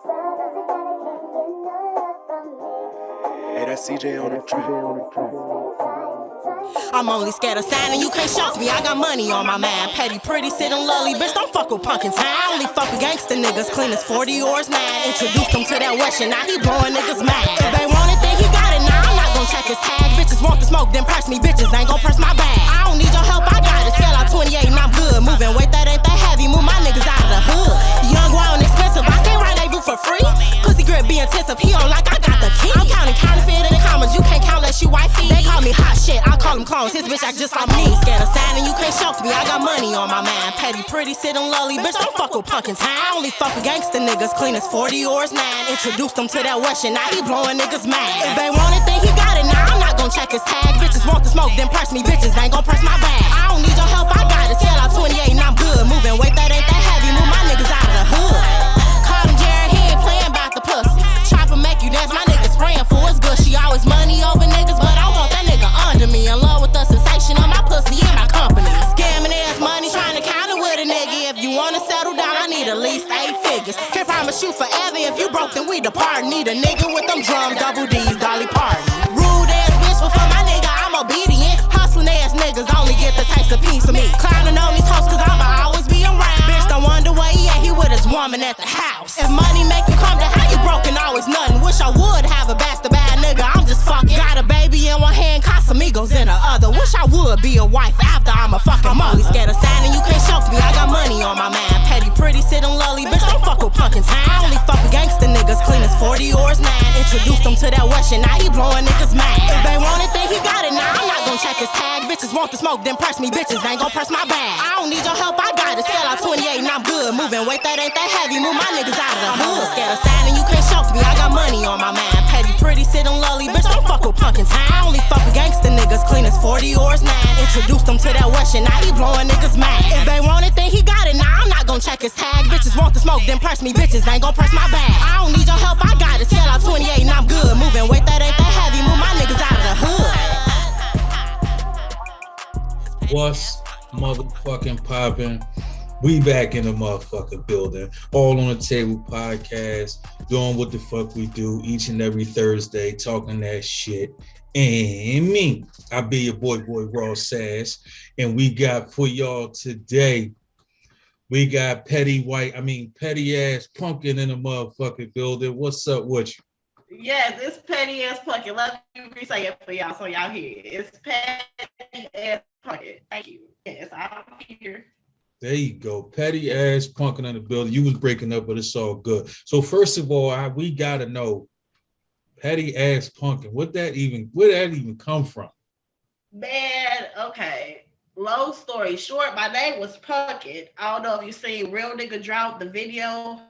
Hey, that's CJ on the track. I'm only scared of signing, you can't shock me, I got money on my mind. Petty, pretty, sitting lowly, bitch, don't fuck with Punkin time. I only fuck with gangsta niggas, clean as 40 or 9. Introduced him to that West shit, now he blowing niggas mad. If they want it, then he got it, now I'm not gon' check his tag. Bitches want the smoke, then press me, bitches ain't gon' press my bag. I don't need your help, I got it, scale out 28 and I'm good. Moving weight that ain't that heavy, move my niggas out of the hood. Young, wild, and expensive, I can't rendezvous for free. Pussy grip be intensive, he on like I got the key. I'm counting counterfeit in the commas, you can't count unless you wifey. They call me hot shit, I call them clones, his bitch act just like me. Scared of signing, you can't shock me, I got money on my mind. Petty, pretty, sitting lowly, bitch, don't fuck with Punkin time. I only fuck with gangsta niggas, clean as 40 or 9. Introduced him to that West shit, now he blowing niggas mad. If they want it, then he got it, now I'm not gon' check his tag. Bitches want the smoke, then press me, bitches ain't gon' press my bag. I don't need your help, I got it, scale out 28 and I'm good. Moving weight that ain't that heavy, move my niggas out of the hood. Call him Jared, he ain't playing about the pussy. Chopper make you dance, my nigga spraying for his good. She always money over niggas, but I want that nigga under me. In love with the sensation of my pussy and my company. Scamming ass money, trying to counter with a nigga. If you wanna settle down, I need at least 8 figures. Can't promise you forever, if you broke, then we depart. Need a nigga with them drums, double D's, Dolly Parton. Rude ass bitch, but for my nigga, I'm obedient. Hustling ass niggas only get the taste of piece of me. Clowning on these hoes, cause I'ma always be around. Bitch, don't wonder where he at, he with his woman at the house. If money make you come to how you broken, always nothing. Wish I would have a bastard bad nigga, I'm just fucking. Got a baby in one hand, Casamigos in the other. Wish I would be a wife after I'm a fucking mother. I'm only scared of signing, you can't shock me, I got money on my mind. Petty, pretty, sitting lowly, bitch, don't fuck with Punkin time. I only fuck with gangsta niggas, clean as 40 or 9. Introduced him to that West shit, now he blowing niggas mad. If they want it, then he got it, now I'm not gon' check his tag. Bitches want the smoke, then press me, bitches ain't gon' press my bag. I don't need your help, I got it, scale out 28 and I'm good. Moving weight that ain't that heavy, move my niggas out of the hood. Scared of signing, you can't shock me, I got money on my mind. Petty, pretty, sitting lowly, bitch, don't fuck with Punkin time. I only fuck with gangsta niggas, clean as 40 or 9. Introduced him to that West shit, now he blowing niggas mad. If they want it, then he got it, now I'm not gon' check his tag. Bitches want the smoke, then press me, bitches ain't gon' press my bag. I don't need your help, I got it, scale out 28 and I'm good. Moving weight that ain't that heavy, move my niggas out of the hood. What's motherfucking poppin'? We back in the motherfucking building. All on the Table podcast, doing what the fuck we do each and every Thursday, talking that shit. And me, I be your boy Raw Sass. And we got for y'all today, we got Petty Ass Punkin in the motherfucking building. What's up with you? Yes, it's Petty Ass Punkin. Let me re-say it for y'all so y'all hear it. It's Petty Ass Punkin. Thank you. Yes, I'm here. There you go. Petty Ass Punkin in the building. You was breaking up, but it's all good. So first of all, we gotta know Petty Ass Punkin. Where that even come from? Man, okay. Long story short, my name was Punkin. I don't know if you seen Real Nigga Drought, the video.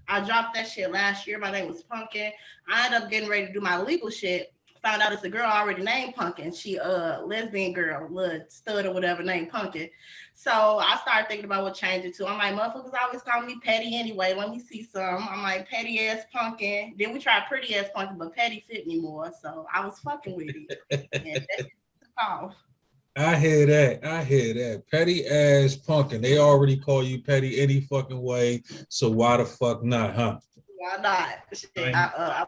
I dropped that shit last year. My name was Punkin. I ended up getting ready to do my legal shit. Found out it's a girl already named Punkin. She lesbian girl, little stud or whatever, named Punkin. So I started thinking about what change it to. I'm like, motherfuckers always call me Petty anyway. Let me see some. I'm like, Petty Ass Punkin. Then we tried Pretty Ass Punkin, but Petty fit me more. So I was fucking with it. And that's off. I hear that. Petty Ass Punkin. They already call you Petty any fucking way. So why the fuck not, huh? Why not? Shit, I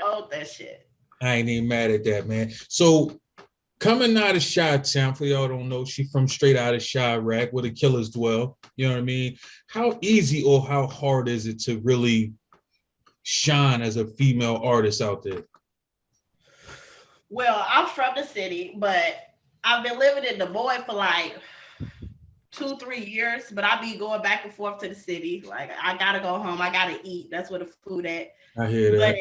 owned that shit. I ain't even mad at that, man. So coming out of Chi-Town, for y'all don't know, she from straight out of Chiraq, where the killers dwell. You know what I mean? How easy or how hard is it to really shine as a female artist out there? Well, I'm from the city, but I've been living in Des Moines for like 2-3 years, but I be going back and forth to the city. Like, I gotta go home. I gotta eat. That's where the food at. I hear that.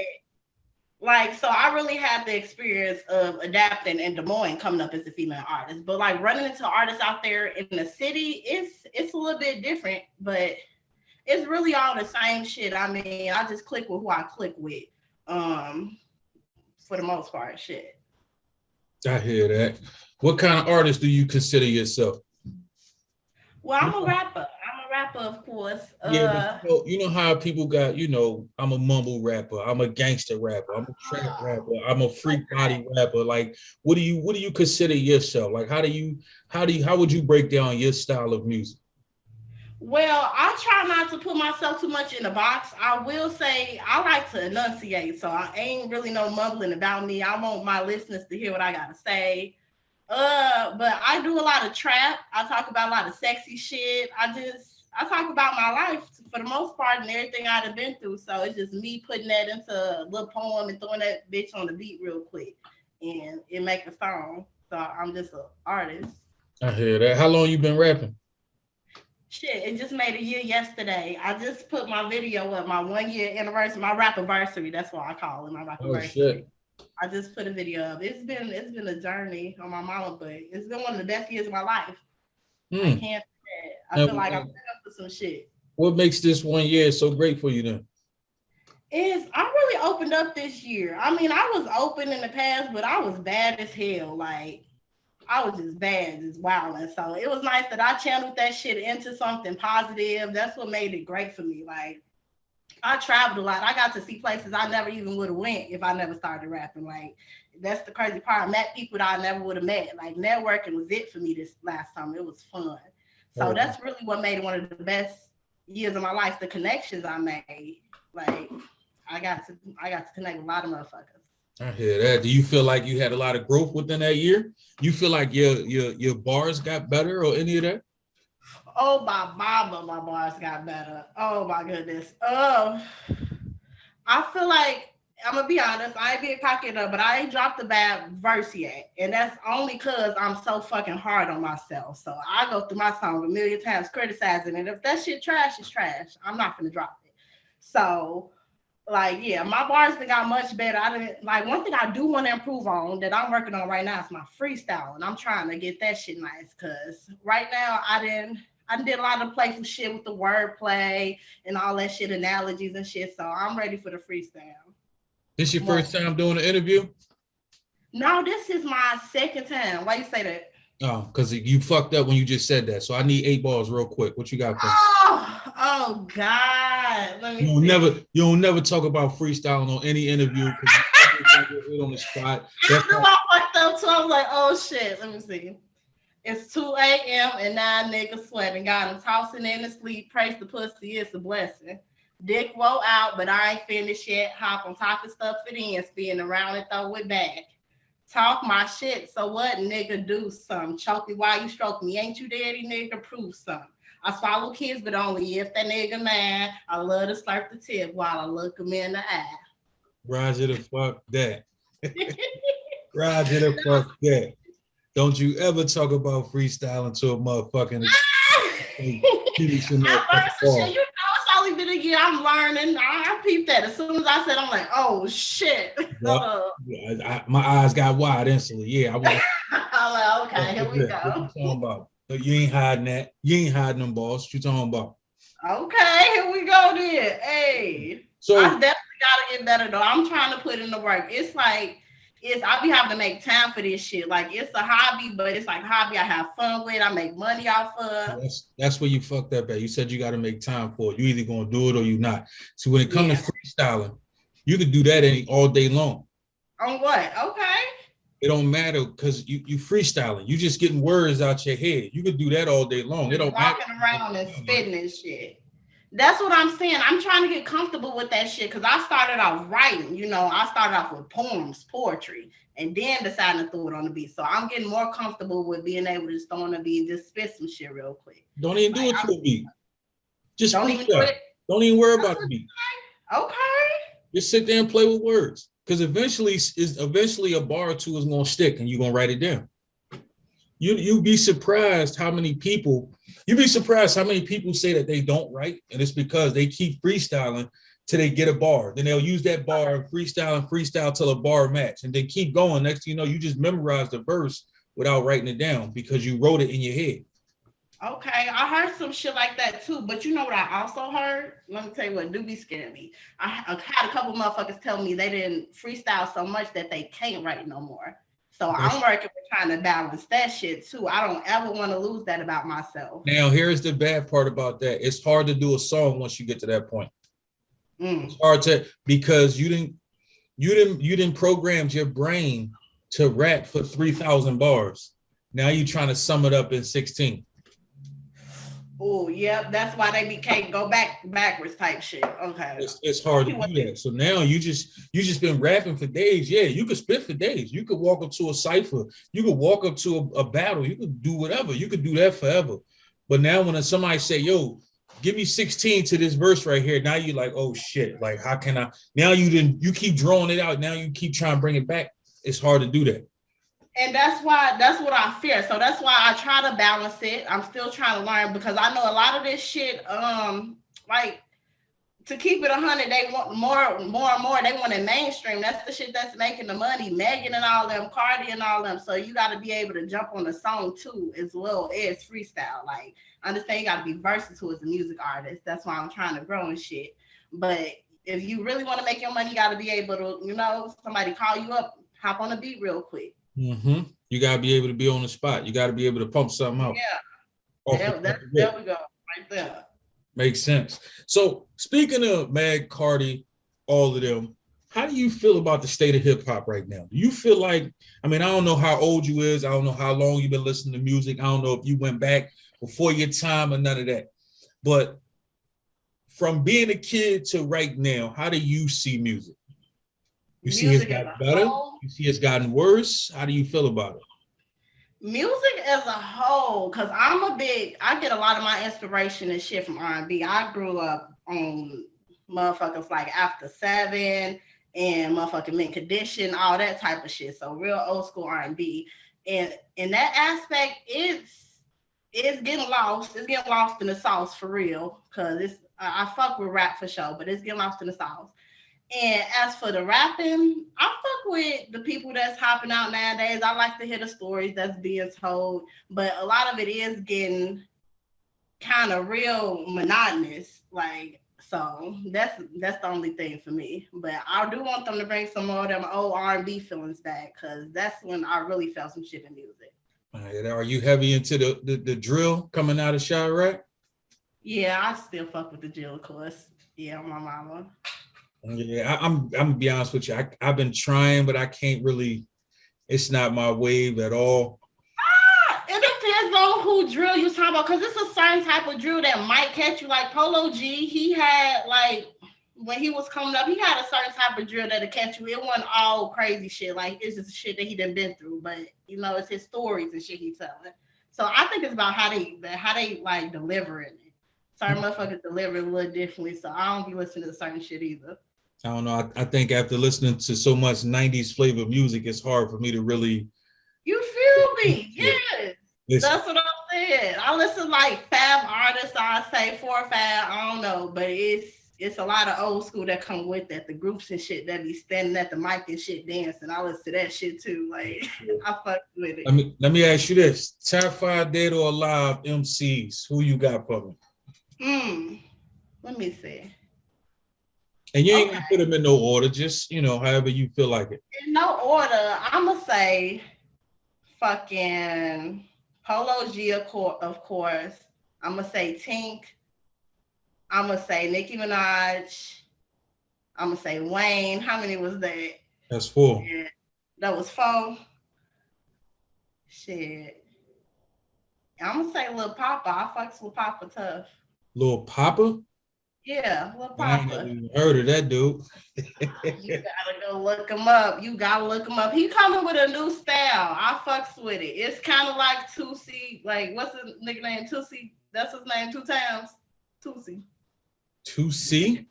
So I really had the experience of adapting in Des Moines coming up as a female artist. But like running into artists out there in the city, it's a little bit different, but it's really all the same shit. I mean, I just click with who I click with. For the most part, shit. I hear that. What kind of artist do you consider yourself? Well, I'm a rapper, of course. Yeah, but you know how people got, I'm a mumble rapper, I'm a gangster rapper, I'm a trap rapper, I'm a freak body rapper. Like, what do you consider yourself? Like, how would you break down your style of music? Well, I try not to put myself too much in a box. I will say I like to enunciate, so I ain't really no mumbling about me. I want my listeners to hear what I gotta say. But I do a lot of trap. I talk about a lot of sexy shit. I talk about my life for the most part and everything I'd have been through. So it's just me putting that into a little poem and throwing that bitch on the beat real quick, and it make a song. So I'm just an artist. I hear that. How long you been rapping? Shit, it just made a year yesterday. I just put my video up, my 1 year anniversary, my rap anniversary. That's what I call it, my rap Oh anniversary. shit. I just put a video up. It's been a journey on my mama, but it's been one of the best years of my life. I can't say that. I feel like I'm up for some shit. What makes this 1 year so great for you then? I really opened up this year. I mean, I was open in the past, but I was bad as hell. Like I was just bad, just wilding. So it was nice that I channeled that shit into something positive. That's what made it great for me. Like I traveled a lot. I got to see places I never even would have went if I never started rapping. Like that's the crazy part. I met people that I never would have met. Like networking was it for me this last summer. It was fun. So that's really what made it one of the best years of my life. The connections I made. Like I got to connect with a lot of motherfuckers. I hear that. Do you feel like you had a lot of growth within that year? You feel like your bars got better or any of that? Oh, my mama, my bars got better. Oh my goodness. Oh, I feel like I'm gonna be honest. I ain't being cocky enough, but I ain't dropped a bad verse yet, and that's only cause I'm so fucking hard on myself. So I go through my song a million times criticizing it. If that shit trash, it's trash. I'm not gonna drop it. So. Like, yeah, my bars done got much better. I didn't like one thing I do want to improve on that I'm working on right now is my freestyle, and I'm trying to get that shit nice because right now I did a lot of playful shit with the wordplay and all that shit, analogies and shit. So I'm ready for the freestyle. This your first time doing an interview? No, this is my second time. Why you say that? Oh, because you fucked up when you just said that. So I need 8 balls real quick. What you got for me? Oh God. Let me You don't never talk about freestyling on any interview because you on the spot. I knew I fucked up too. I was like, oh shit. Let me see. It's 2 a.m. and 9 niggas sweating. Got him tossing in the sleep. Praise the pussy. It's a blessing. Dick roll out, but I ain't finished yet. Hop on top of stuff it in. Spin around and throw it back. Talk my shit. So what, nigga? Do some. Choke me while you stroke me. Ain't you daddy, nigga? Prove some. I swallow kids, but only if that nigga mad. I love to slurp the tip while I look him in the eye. Roger the fuck that. Roger the fuck that. Don't you ever talk about freestyling to a motherfucking I learned some shit. You know, it's only been a year. I'm learning. I peeped that. As soon as I said, I'm like, oh shit. Yeah, my eyes got wide instantly. Yeah, I'm like, okay, here we go. What you talking about? You ain't hiding that. You ain't hiding them balls. What you talking about? Okay, here we go then. Hey. So I definitely gotta get better though. I'm trying to put in the work. It's like I be having to make time for this shit. Like it's a hobby, but it's like a hobby I have fun with. I make money off of. That's where you fucked up at. You said you got to make time for it. You either gonna do it or you not. So when it comes to freestyling, you could do that all day long. On what? Okay. It don't matter because you freestyling. You just getting words out your head. You could do that all day long. It don't matter. Walking around and spitting and shit. That's what I'm saying. I'm trying to get comfortable with that shit because I started off writing. You know, I started off with poems, poetry, and then decided to throw it on the beat. So I'm getting more comfortable with being able to just throw on the beat and just spit some shit real quick. Don't even do it to a beat. Just don't even do it. Don't even worry about the beat. Okay. Just sit there and play with words. Because eventually a bar or two is gonna stick and you're gonna write it down. You'd be surprised how many people say that they don't write, and it's because they keep freestyling till they get a bar. Then they'll use that bar and freestyle till a bar match, and they keep going. Next thing you know, you just memorized the verse without writing it down because you wrote it in your head. Okay, I heard some shit like that too, but you know what I also heard? Let me tell you what do be scaring me. I had a couple motherfuckers tell me they didn't freestyle so much that they can't write no more. So I'm working with trying to balance that shit too. I don't ever want to lose that about myself. Now, here's the bad part about that. It's hard to do a song once you get to that point. It's hard to because you didn't program your brain to rap for 3,000 bars. Now you're trying to sum it up in 16. Oh, yep. That's why they can't go backwards type shit. Okay. It's hard to do that. So now you just been rapping for days. Yeah, you could spit for days. You could walk up to a cipher. You could walk up to a battle. You could do whatever. You could do that forever. But now when somebody say, "Yo, give me 16 to this verse right here," now you're like, "Oh shit! Like how can I?" Now you keep drawing it out. Now you keep trying to bring it back. It's hard to do that. And that's what I fear. So that's why I try to balance it. I'm still trying to learn because I know a lot of this shit, like to keep it 100, they want more and more. They want it mainstream. That's the shit that's making the money. Megan and all them, Cardi and all them. So you got to be able to jump on the song too, as well as freestyle. Like, understand you got to be versatile as a music artist. That's why I'm trying to grow and shit. But if you really want to make your money, you got to be able to, somebody call you up, hop on a beat real quick. Mm-hmm. You gotta be able to be on the spot. You gotta be able to pump something out. Yeah, there we go, right there. Makes sense. So speaking of Meg, Cardi, all of them, how do you feel about the state of hip hop right now? Do you feel like, I don't know how old you is. I don't know how long you've been listening to music. I don't know if you went back before your time or none of that. But from being a kid to right now, how do you see music? You see it's gotten better? You see it's gotten worse? How do you feel about it? Music as a whole, because I get a lot of my inspiration and shit from R&B. I grew up on motherfuckers like After 7 and motherfucking Mint Condition, all that type of shit. So real old school R&B. And in that aspect, it's getting lost. It's getting lost in the sauce for real. Because I fuck with rap for sure, but it's getting lost in the sauce. And as for the rapping, I fuck with the people that's hopping out nowadays. I like to hear the stories that's being told, but a lot of it is getting kind of real monotonous. Like, so that's the only thing for me. But I do want them to bring some more of them old R&B feelings back, because that's when I really felt some shit in music. Are you heavy into the drill coming out of CHIRAQS? Yeah, I still fuck with the drill, of course. Yeah, my mama. Yeah, I'm gonna be honest with you. I've been trying, but I can't really. It's not my wave at all. It depends on who drill you talking about, because it's a certain type of drill that might catch you. Like Polo G, he had when he was coming up, he had a certain type of drill that'll catch you. It wasn't all crazy shit. Like, it's just shit that he done been through, but it's his stories and shit he telling. So I think it's about how they like deliver it. Certain motherfuckers deliver it a little differently, so I don't be listening to certain shit either. I don't know. I think after listening to so much 90s flavor music, it's hard for me to really. You feel me? Yes. That's what I'm saying. I listen like 5 artists, I say 4 or 5, I don't know, but it's a lot of old school that come with that. The groups and shit that be standing at the mic and shit dancing. I listen to that shit too. Like, I fuck with it. Let me ask you this. Top 5 dead or alive MCs. Who you got for me? Let me see. And you ain't gonna put them in no order, just however you feel like it. In no order, I'ma say fucking Polo G, of course. I'ma say Tink. I'ma say Nicki Minaj. I'ma say Wayne. How many was that? That's 4. Yeah, that was 4. Shit. I'ma say Lil Papa. I fucks with Papa tough. Lil Papa? Yeah, Lil Papa. I ain't never even heard of that dude. You gotta go look him up. He coming with a new style. I fucks with it. It's kind of like Tootsie. Like, what's his nigga name? Tootsie. That's his name 2 times. Tootsie. Tootsie?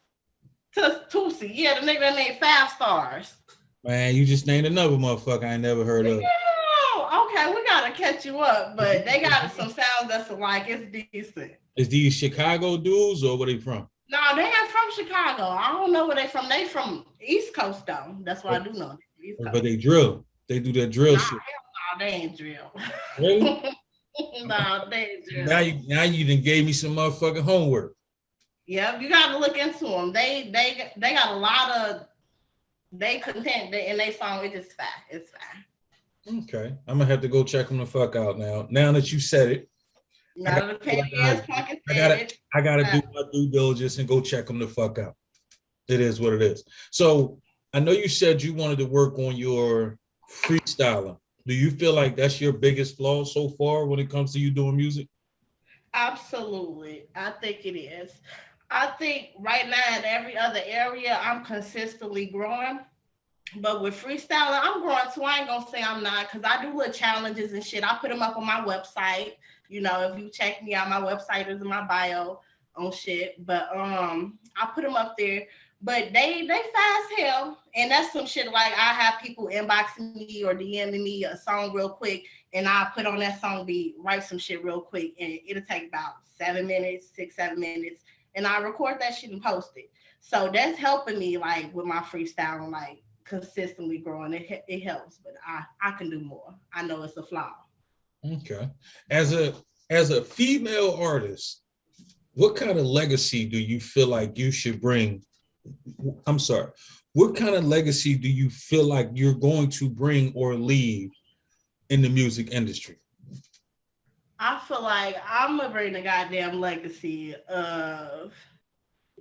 Tootsie. Yeah, the nigga named 5 Stars. Man, you just named another motherfucker I ain't never heard of. Okay, we gotta catch you up, but they got some sounds that's like, it's decent. Is these Chicago dudes or where they from? No, they ain't from Chicago. I don't know where they from. They from East Coast though. That's what I do know. East Coast. But they drill. They do that drill shit. No, they ain't drill. Really? No, they ain't drill. Now you done gave me some motherfucking homework. Yeah, you got to look into them. They got a lot of content in their song. It's fine. It's fine. Okay, I'm gonna have to go check them the fuck out now. Now that you said it. Now the PETTYASSPUNKIN said it. I gotta do my due diligence and go check them the fuck out. It is what it is. So I know you said you wanted to work on your freestyling. Do you feel like that's your biggest flaw so far when it comes to you doing music? Absolutely. I think it is. I think right now in every other area, I'm consistently growing. But with freestyling, I'm growing too. I ain't gonna say I'm not, because I do little challenges and shit. I put them up on my website. You know, if you check me out, my website is in my bio on shit. But I put them up there. But they fast hell, and that's some shit like I have people inboxing me or DMing me a song real quick, and I put on that song beat, write some shit real quick, and it'll take about 7 minutes, 6, 7 minutes, and I record that shit and post it. So that's helping me like with my freestyling, like consistently growing. It helps, but I can do more. I know it's a flaw. Okay. As a female artist, what kind of legacy do you feel like you should bring? I'm sorry. What kind of legacy do you feel like you're going to bring or leave in the music industry? I feel like I'm gonna bring the goddamn legacy of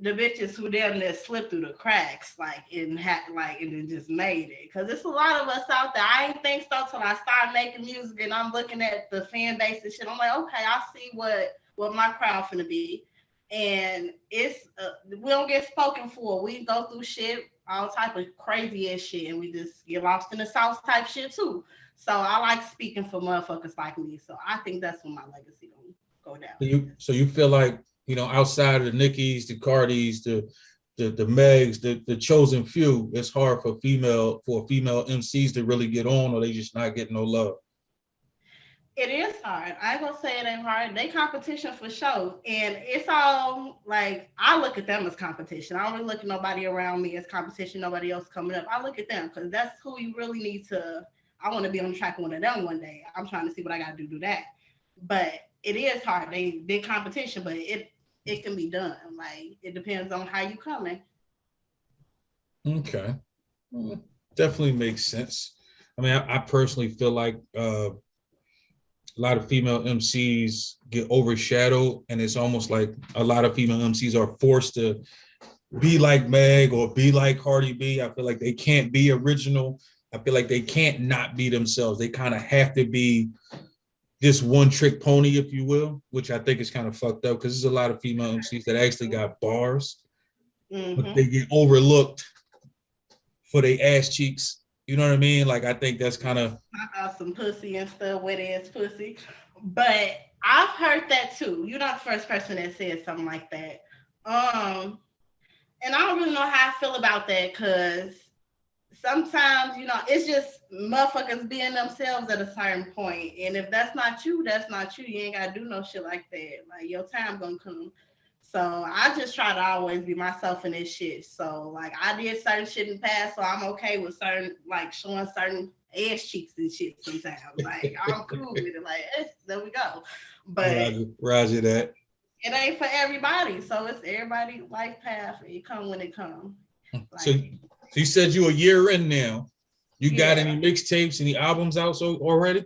the bitches who damn near slipped through the cracks, like and then just made it. Cause it's a lot of us out there. I ain't think so till I started making music and I'm looking at the fan base and shit. I'm like, okay, I see what my crowd finna be, and it's we don't get spoken for. We go through shit, all type of crazy ass shit, and we just get lost in the sauce type shit too. So I like speaking for motherfuckers like me. So I think that's when my legacy gonna go down. So you feel like, outside of the Nickies, the Cardis, the Megs, the chosen few, it's hard for female MCs to really get on, or they just not getting no love. It is hard. I ain't gonna say it ain't hard. They competition for sure. And it's all like I look at them as competition. I don't really look at nobody around me as competition, nobody else coming up. I look at them because that's who you really need to. I want to be on the track with one of them one day. I'm trying to see what I gotta do that. But it is hard. They big competition, but it can be done. Like it depends on how you coming. Okay. Definitely makes sense. I mean, I personally feel like a lot of female MCs get overshadowed, and it's almost like a lot of female MCs are forced to be like Meg or be like Cardi B. I feel like they can't be original. I feel like they can't not be themselves. They kind of have to be this one trick pony, if you will, which I think is kind of fucked up because there's a lot of female MCs that actually got bars, but they get overlooked for their ass cheeks. You know what I mean? Like, I think that's kind of some pussy and stuff, wet ass pussy. But I've heard that too. You're not the first person that said something like that. And I don't really know how I feel about that because sometimes, it's just motherfuckers being themselves at a certain point. And if that's not you, that's not you. You ain't gotta do no shit like that. Like your time gonna come. So I just try to always be myself in this shit. So like I did certain shit in the past, so I'm okay with certain like showing certain ass cheeks and shit sometimes. Like I'm cool with it. Like there we go. But Roger that. It ain't for everybody. So it's everybody life path. It come when it comes. Like, so you said you a year in now. You got any mixtapes, any albums out so already?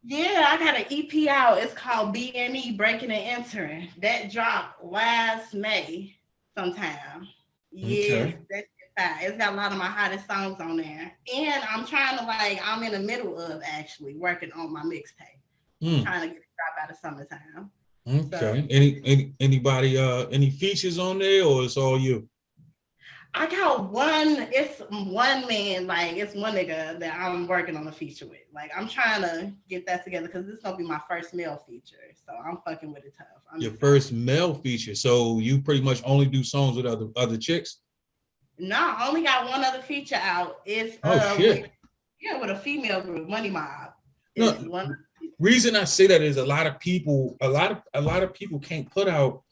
Yeah, I got an EP out. It's called B&E, Breaking and Entering. That dropped last May sometime. Yeah, that's fine. It's got a lot of my hottest songs on there. And I'm trying to I'm in the middle of actually working on my mixtape. Trying to get it dropped out of summertime. Okay. So, anybody any features on there, or it's all you? I got one, it's one man, it's one nigga that I'm working on a feature with. Like, I'm trying to get that together because this is going to be my first male feature. So I'm fucking with it tough. Your first male feature. So you pretty much only do songs with other chicks? No, I only got one other feature out. It's shit. With a female group, Money Mob. Reason I say that is a lot of people can't put out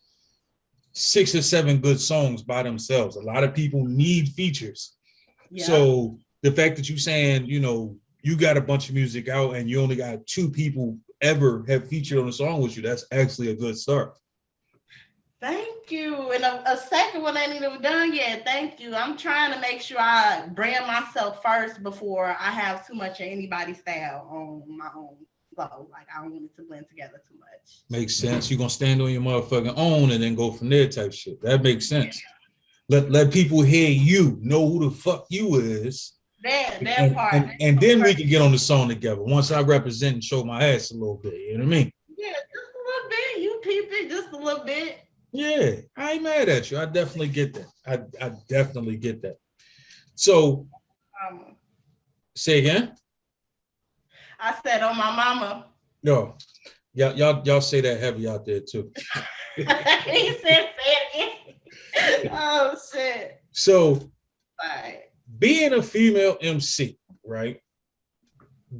6 or 7 good songs by themselves. A lot of people need features. Yeah. So the fact that you're saying, you got a bunch of music out and you only got 2 people ever have featured on a song with you, that's actually a good start. Thank you. And a second one ain't even done yet. Thank you. I'm trying to make sure I brand myself first before I have too much of anybody's style on my own. Like I don't want it to blend together too much. Makes sense. You're gonna stand on your motherfucking own and then go from there type shit. That makes sense. Yeah. Let people hear you, know who the fuck you is. That part. And then we can get on the song together. Once I represent and show my ass a little bit, you know what I mean? Yeah, just a little bit. You peep it just a little bit. Yeah, I ain't mad at you. I definitely get that. I definitely get that. So say again. I said, "Oh my mama." Yo, y'all say that heavy out there too. He said, "Say it again." Oh shit. So Right. being a female MC, right?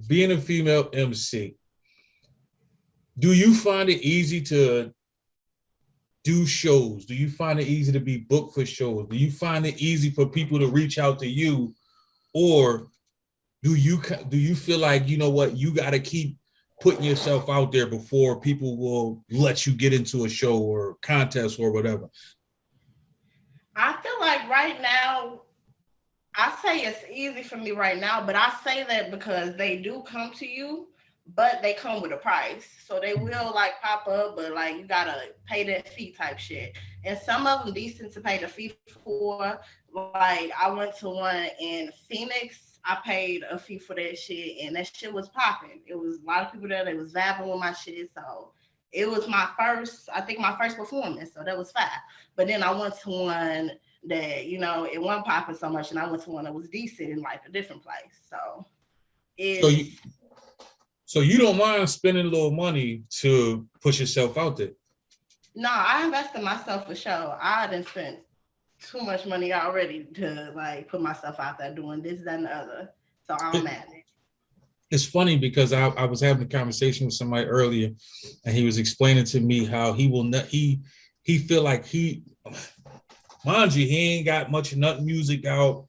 Being a female MC, do you find it easy to do shows? Do you find it easy to be booked for shows? Do you find it easy for people to reach out to you, or do you feel like, you know what, you got to keep putting yourself out there before people will let you get into a show or contest or whatever? I feel like right now, I say it's easy for me right now, but I say that because they do come to you, but they come with a price. So they will like pop up, but like you gotta pay that fee type shit. And some of them decent to pay the fee for. Like I went to one in Phoenix. I paid a fee for that shit, and that shit was popping. It was a lot of people there. They was vibing with my shit, so it was my first performance. So that was fine. But then I went to one that, you know, it wasn't popping so much, and I went to one that was decent in like a different place. So so you don't mind spending a little money to push yourself out there? no, I invested myself for sure. I didn't spend too much money already to like put myself out there doing this, that, and the other. So I'm mad at it. It's funny because I was having a conversation with somebody earlier, and he was explaining to me how he will not he feel like mind you, he ain't got much of nothing music out.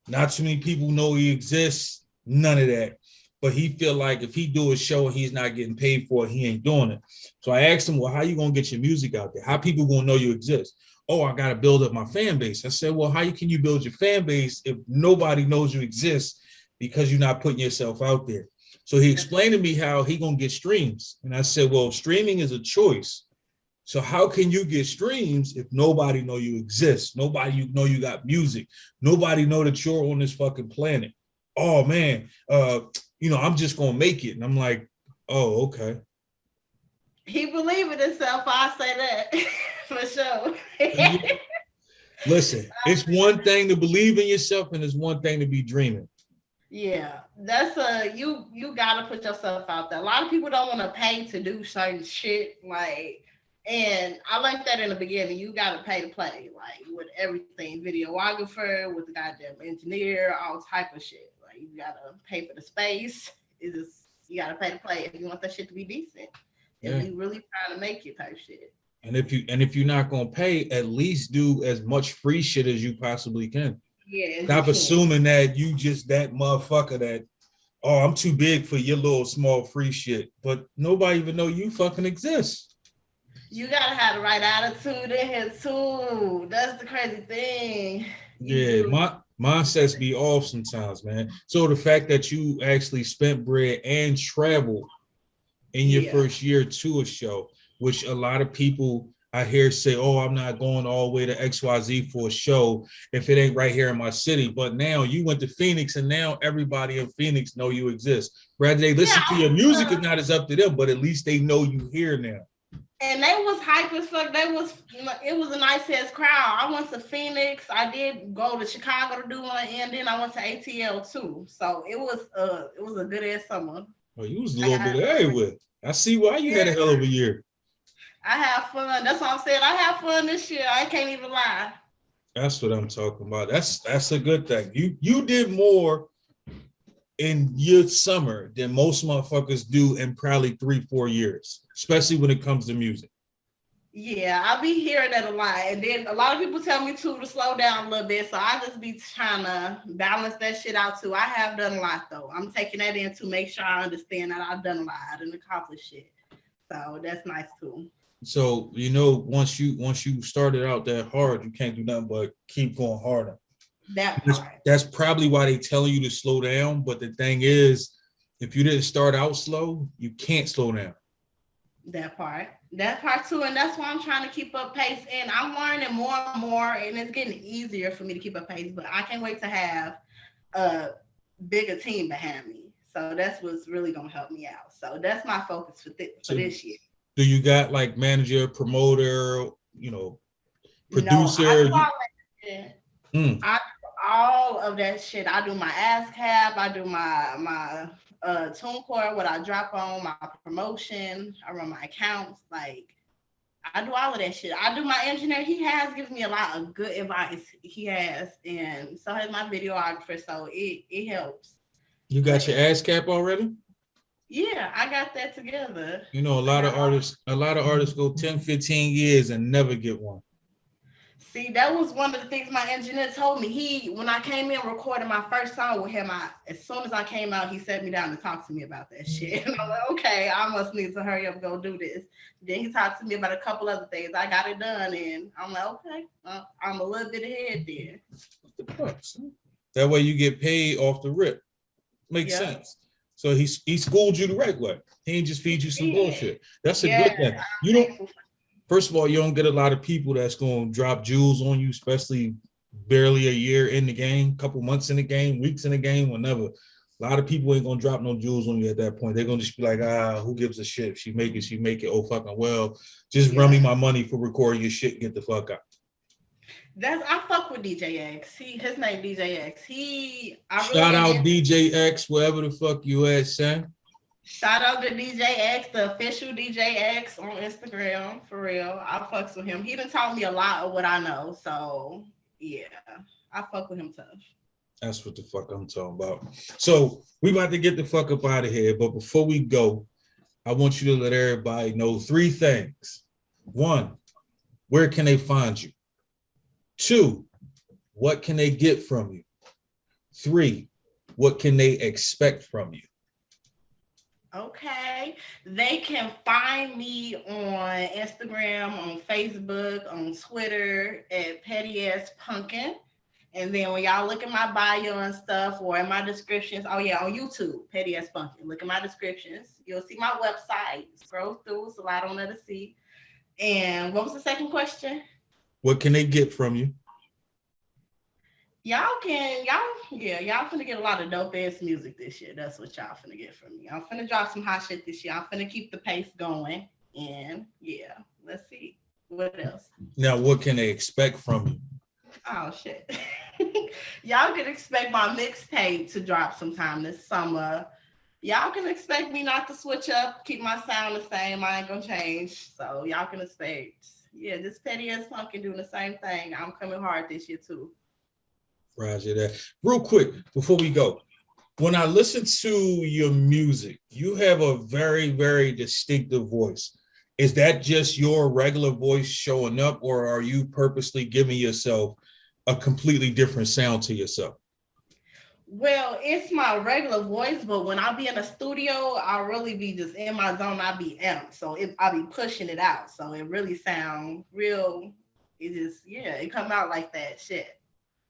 Not too many people know he exists. None of that. But he feel like if he do a show and he's not getting paid for it, he ain't doing it. So I asked him, well, how you gonna get your music out there? How people gonna know you exist? Oh, I gotta build up my fan base. I said, well, how can you build your fan base if nobody knows you exist because you're not putting yourself out there? So he explained to me how he gonna get streams. And I said, well, streaming is a choice. So how can you get streams if nobody know you exist? Nobody know you got music. Nobody know that you're on this fucking planet. Oh man, I'm just gonna make it. And I'm like, oh, okay. He believe in himself, I say that for sure. Listen, it's one thing to believe in yourself, and it's one thing to be dreaming. Yeah, that's you gotta put yourself out there. A lot of people don't want to pay to do certain shit, like, and I like that in the beginning. You gotta pay to play, like with everything, videographer, with the goddamn engineer, all type of shit. Like you gotta pay for the space. You gotta pay to play if you want that shit to be decent. Yeah. If you really trying to make it type shit. And if you're not gonna pay, at least do as much free shit as you possibly can. Yeah. Stop assuming that you just that motherfucker that, oh, I'm too big for your little small free shit. But nobody even know you fucking exist. You gotta have the right attitude in here too. That's the crazy thing. Yeah, my mindsets be off sometimes, man. So the fact that you actually spent bread and traveled in your first year to a show, which a lot of people I hear say, oh, I'm not going all the way to XYZ for a show if it ain't right here in my city. But now you went to Phoenix, and now everybody in Phoenix know you exist. Whether they listen to your music or not is up to them, but at least they know you here now. And they was hype as fuck. It was a nice ass crowd. I went to Phoenix. I did go to Chicago to do one, and then I went to ATL too. So it was a good ass summer. Well, you was a little bit everywhere. I see why you had a hell of a year. I have fun. That's what I'm saying. I have fun this year. I can't even lie. That's what I'm talking about. That's a good thing. You did more in your summer than most motherfuckers do in probably 3-4 years, especially when it comes to music. Yeah, I be hearing that a lot. And then a lot of people tell me too to slow down a little bit. So I just be trying to balance that shit out too. I have done a lot though. I'm taking that in to make sure I understand that I've done a lot and accomplished shit. So that's nice too. So, once you started out that hard, you can't do nothing but keep going harder. That's probably why they tell you to slow down. But the thing is, if you didn't start out slow, you can't slow down. That part too. And that's why I'm trying to keep up pace. And I'm learning more and more, and it's getting easier for me to keep up pace. But I can't wait to have a bigger team behind me. So that's what's really going to help me out. So that's my focus for this year. Do you got like manager, promoter, you know, producer? No, I do all that shit. I do all of that shit. I do my ASCAP. I do my TuneCore, what I drop on, my promotion. I run my accounts. Like, I do all of that shit. I do my engineer. He has given me a lot of good advice. He has. And so has my videographer. So it helps. You got your ASCAP already? Yeah, I got that together. You know, a lot of artists go 10, 15 years and never get one. See, that was one of the things my engineer told me. When I came in recording my first song with him, as soon as I came out, he sat me down and talked to me about that shit. And I'm like, okay, I must need to hurry up and go do this. Then he talked to me about a couple other things. I got it done, and I'm like, okay, I'm a little bit ahead there. That way you get paid off the rip. Makes sense. So he schooled you the right way. He ain't just feed you some bullshit. That's a good thing. You don't. First of all, you don't get a lot of people that's going to drop jewels on you, especially barely a year in the game, couple months in the game, weeks in the game, whenever. A lot of people ain't going to drop no jewels on you at that point. They're going to just be like, who gives a shit? If she make it. Oh, fucking well. Just run me my money for recording your shit and get the fuck out. I fuck with DJ X. His name DJ X. Shout out DJ X, wherever the fuck you at, son. Shout out to DJ X, the official DJ X on Instagram, for real. I fucks with him. He done taught me a lot of what I know. So yeah, I fuck with him tough. That's what the fuck I'm talking about. So we about to get the fuck up out of here. But before we go, I want you to let everybody know 3 things. 1, where can they find you? 2, what can they get from you? 3, what can they expect from you? Okay, they can find me on Instagram, on Facebook, on Twitter at PETTYASSPUNKIN. And then when y'all look at my bio and stuff, or in my descriptions, on YouTube, PETTYASSPUNKIN. Look at my descriptions. You'll see my website. Scroll through, it's a lot on there to see. And what was the second question? What can they get from you? Y'all finna get a lot of dope ass music this year. That's what y'all finna get from me. I'm finna drop some hot shit this year. I'm finna keep the pace going. And let's see. What else? Now, what can they expect from you? Oh shit. Y'all can expect my mixtape to drop sometime this summer. Y'all can expect me not to switch up, keep my sound the same. I ain't gonna change. So y'all can expect, this Petty Ass Punkin doing the same thing. I'm coming hard this year too. Roger that. Real quick, before we go, when I listen to your music, you have a very, very distinctive voice. Is that just your regular voice showing up, or are you purposely giving yourself a completely different sound to yourself? Well, it's my regular voice, but when I be in a studio, I really be just in my zone. I be amped, so I be pushing it out. So it really sound real. It just, it come out like that shit.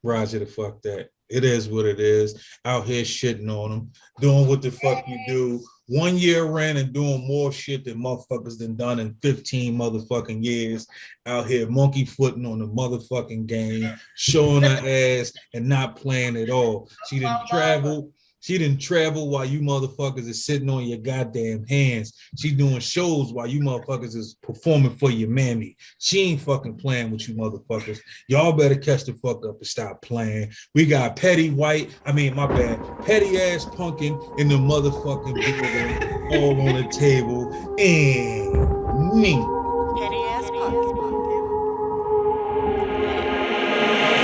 Roger the fuck that. It is what it is. Out here shitting on them, doing what the fuck you do. 1 year ran and doing more shit than motherfuckers done in 15 motherfucking years. Out here monkey footing on the motherfucking game, showing her ass and not playing at all. She didn't travel. She didn't travel while you motherfuckers is sitting on your goddamn hands. She doing shows while you motherfuckers is performing for your mammy. She ain't fucking playing with you motherfuckers. Y'all better catch the fuck up and stop playing. We got Petty Ass Punkin in the motherfucking building, all on the table, and me. Petty Ass Punkin.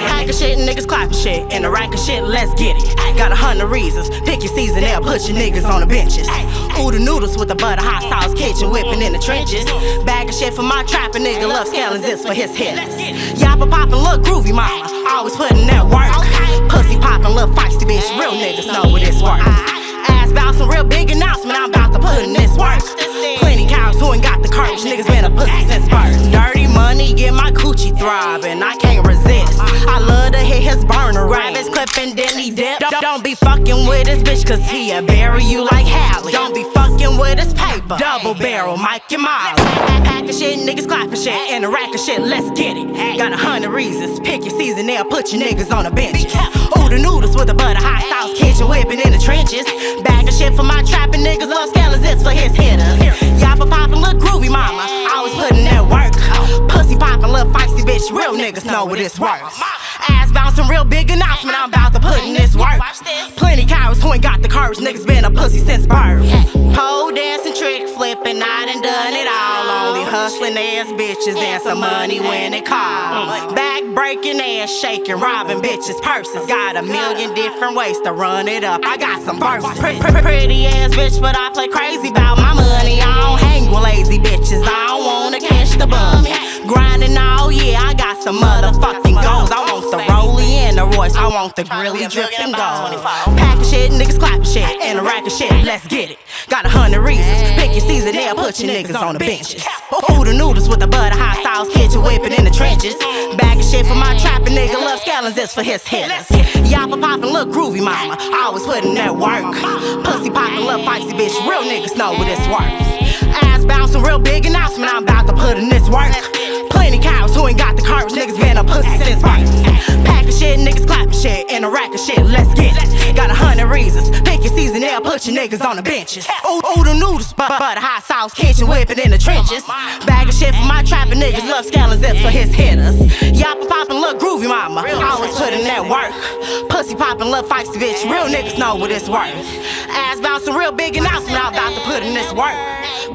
Pack of shit, niggas clapping shit, and a rack of shit, let's get it. Got 100 reasons, pick your season, they'll put your niggas on the benches. Oodle noodles with the butter, hot sauce, kitchen whipping in the trenches. Bag of shit for my trapping nigga, love scaling zips for his hitters. Yappa poppin', look groovy, mama, always putting that work. Pussy poppin', look feisty bitch, real niggas know what it's worth. Ass bout some real big announcement, I'm about to put in this work. Plenty cows who ain't got the courage, niggas been a pussy since birth. Dirty money, get my coochie throbbing, I can't resist. I love to hit his burner, grab his clip and then he dip. Don't be fucking with this bitch, cause he'll bury you like Hallie. Don't be fucking with his paper, double barrel, Mike and Molly. Pack of shit, niggas clapping shit, and a rack of shit, let's get it. Got 100 reasons, pick your season, they'll put your niggas on the bench. Ooh, the noodles with the butter, hot sauce, kitchen whipping in the trenches. Bag of shit for my trapping niggas, love scallons, it's for his hitters. Yappa poppin', look groovy, mama, always putting that work. Pussy poppin', little feisty bitch, real niggas know what it's worth. Ass bouncing, real big announcement, I'm about to put in this work. Plenty cowards who ain't got the courage, niggas been a pussy since birth. Pole dancing, trick flipping, I done it all. Only hustling ass bitches and some money when it calls. Back breaking ass shaking, robbing bitches' purses. Got a million different ways to run it up. I got some verses. Pretty ass bitch, but I play crazy about my money. I don't hang with lazy bitches. I don't wanna catch the bug. Grinding all year, I got some motherfucking goals. I want the rollie and the Royce. I want the grilly dripping gold. Packing shit, niggas clapping shit, and a rack of shit. Let's get it. Got 100 reasons. Pick your season, they'll put your niggas on the benches. Ooh, the noodles with the butter, hot sauce, kitchen whipping in the trenches. Bag of shit for my trapping nigga, love scallons, it's for his hitters. Yappa poppin', look groovy, mama, always putting that work. Pussy poppin', little feisty bitch, real niggas know what it's worth. Ass bouncing, real big announcement, I'm about to put in this work. Plenty cowards who ain't got the courage, niggas been a pussy since birth. Packing shit, niggas clapping shit, and a rack of shit, let's get it. Got 100 reasons, pick your season, they'll put your niggas on the benches. Ooh, the noodles, butter, hot sauce, kitchen whipping in the trenches. Bag of shit for my trapping niggas, love scallons, it's for his hitters. Yappa poppin', look groovy, mama, always putting that work. Pussy poppin', little feisty bitch, real niggas know what it's worth. Ass bouncing, real big announcement, I'm about to put in this work.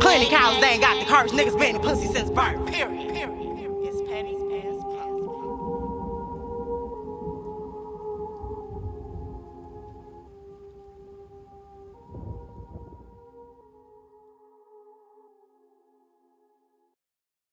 Plenty cows, they ain't got the courage, niggas been a pussy since birth, period.